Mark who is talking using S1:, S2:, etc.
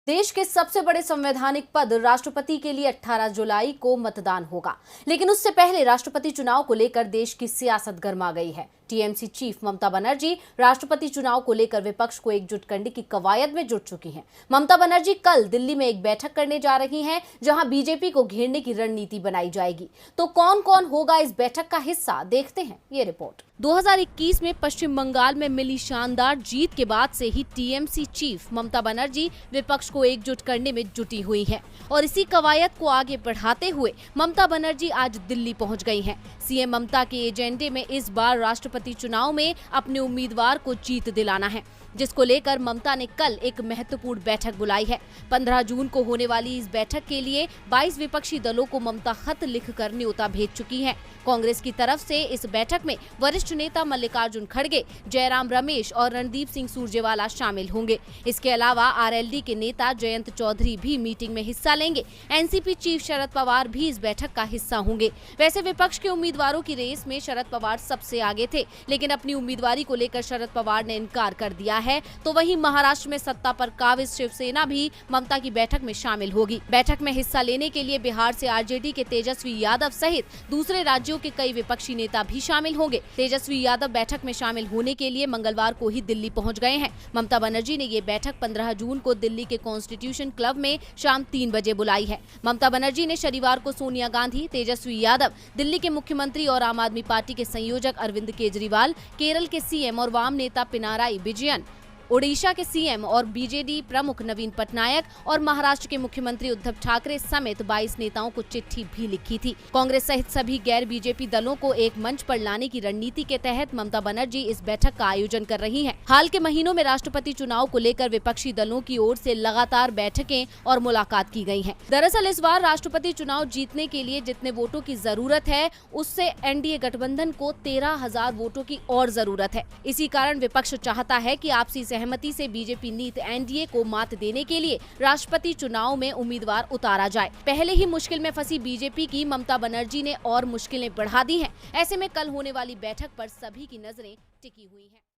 S1: देश के सबसे बड़े संवैधानिक पद राष्ट्रपति के लिए 18 जुलाई को मतदान होगा, लेकिन उससे पहले राष्ट्रपति चुनाव को लेकर देश की सियासत गर्मा गई है। टीएमसी चीफ ममता बनर्जी राष्ट्रपति चुनाव को लेकर विपक्ष को एकजुट करने की कवायद में जुट चुकी हैं। ममता बनर्जी कल दिल्ली में एक बैठक करने जा रही हैं, जहां बीजेपी को घेरने की रणनीति बनाई जाएगी। तो कौन कौन होगा इस बैठक का हिस्सा, देखते हैं ये रिपोर्ट। 2021 में पश्चिम बंगाल में मिली शानदार जीत के बाद से ही टीएमसी चीफ ममता बनर्जी विपक्ष को एकजुट करने में जुटी हुई हैं और इसी कवायद को आगे बढ़ाते हुए ममता बनर्जी आज दिल्ली पहुंच गई हैं। सीएम ममता के एजेंडे में इस बार राष्ट्रपति चुनाव में अपने उम्मीदवार को जीत दिलाना है, जिसको लेकर ममता ने कल एक महत्वपूर्ण बैठक बुलाई है। 15 जून को होने वाली इस बैठक के लिए 22 विपक्षी दलों को ममता खत लिखकर न्योता भेज चुकी है। कांग्रेस की तरफ से इस बैठक में वरिष्ठ नेता मल्लिकार्जुन खड़गे, जयराम रमेश और रणदीप सिंह सुरजेवाला शामिल होंगे। इसके अलावा आरएलडी के नेता जयंत चौधरी भी मीटिंग में हिस्सा लेंगे। एनसीपी चीफ शरद पवार भी इस बैठक का हिस्सा होंगे। वैसे विपक्ष के उम्मीदवारों की रेस में शरद पवार सबसे आगे थे, लेकिन अपनी उम्मीदवारी को लेकर शरद पवार ने इनकार कर दिया है। तो वहीं महाराष्ट्र में सत्ता पर काबिज शिवसेना भी ममता की बैठक में शामिल होगी। बैठक में हिस्सा लेने के लिए बिहार से आरजेडी के तेजस्वी यादव सहित दूसरे राज्यों के कई विपक्षी नेता भी शामिल होंगे। तेजस्वी यादव बैठक में शामिल होने के लिए मंगलवार को ही दिल्ली पहुंच गए हैं। ममता बनर्जी ने ये बैठक 15 जून को दिल्ली के कॉन्स्टिट्यूशन क्लब में शाम 3 बजे बुलाई है। ममता बनर्जी ने शनिवार को सोनिया गांधी, तेजस्वी यादव, दिल्ली के मुख्यमंत्री और आम आदमी पार्टी के संयोजक अरविंद केजरीवाल, केरल के सीएम और वाम नेता पिनाराई विजयन, ओडिशा के सीएम और बीजेडी प्रमुख नवीन पटनायक और महाराष्ट्र के मुख्यमंत्री उद्धव ठाकरे समेत 22 नेताओं को चिट्ठी भी लिखी थी। कांग्रेस सहित सभी गैर बीजेपी दलों को एक मंच पर लाने की रणनीति के तहत ममता बनर्जी इस बैठक का आयोजन कर रही हैं। हाल के महीनों में राष्ट्रपति चुनाव को लेकर विपक्षी दलों की ओर से लगातार बैठकें और मुलाकात की गई है। दरअसल इस बार राष्ट्रपति चुनाव जीतने के लिए जितने वोटों की जरूरत है, उससे एनडीए गठबंधन को 13,000 वोटों की और जरूरत है। इसी कारण विपक्ष चाहता है कि आपसी सहमति से बीजेपी नीत एनडीए को मात देने के लिए राष्ट्रपति चुनाव में उम्मीदवार उतारा जाए। पहले ही मुश्किल में फंसी बीजेपी की ममता बनर्जी ने और मुश्किलें बढ़ा दी हैं। ऐसे में कल होने वाली बैठक पर सभी की नजरें टिकी हुई हैं।